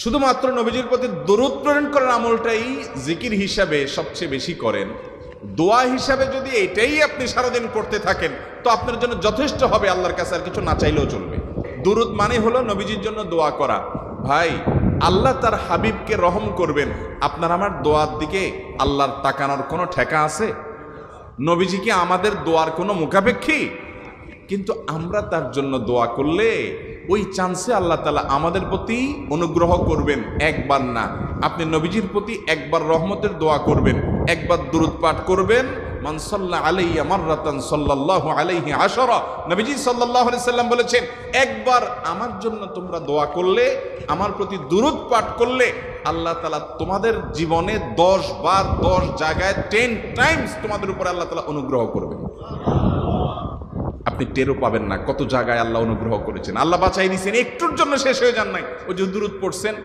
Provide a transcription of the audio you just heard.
শুধুমাত্র নবীজির প্রতি দরুদ প্রেরণ করার আমলটাই জিকির হিসাবে সবচেয়ে বেশি করেন। দোয়া হিসাবে যদি এটাই আপনি সারাদিন করতে থাকেন তো আপনার জন্য যথেষ্ট হবে, আল্লাহর কাছে আর কিছু না চাইলেও চলবে। দুরুদ মানে হলো নবীজির জন্য দোয়া করা। ভাই, আল্লাহ তার হাবিবকে রহম করবেন, আপনার আমার দোয়ার দিকে আল্লাহর তাকানোর কোনো ঠেকা আছে? নবীজি কি আমাদের দোয়ার কোনো মুখাপেক্ষী? কিন্তু আমরা তার জন্য দোয়া করলে ওই চান্সে আল্লাহ তাআলা আমাদের প্রতি অনুগ্রহ করবেন। একবার না, আপনি নবীজির প্রতি একবার রহমতের দোয়া করবেন, একবার দুরূদ পাঠ করবেন। মান সাল্লা আলাইয়া মাররাতান সাল্লাল্লাহু আলাইহি আশারা, নবীজি সাল্লাল্লাহু আলাইহি সাল্লাম বলেছেন, একবার আমার জন্য তোমরা দোয়া করলে, আমার প্রতি দুরূদ পাঠ করলে আল্লাহ তাআলা তোমাদের জীবনে 10 বার 10 জায়গায় 10 টাইমস তোমাদের উপরে আল্লাহ তাআলা অনুগ্রহ করবেন। আপনি টেরও পাবেন না কত জায়গায় আল্লাহ অনুগ্রহ করেছেন, আল্লাহ বাঁচাই দিয়েছেন, একটুর জন্য শেষ হয়ে যান নাই। ওই যে দুরূদ পড়ছেন,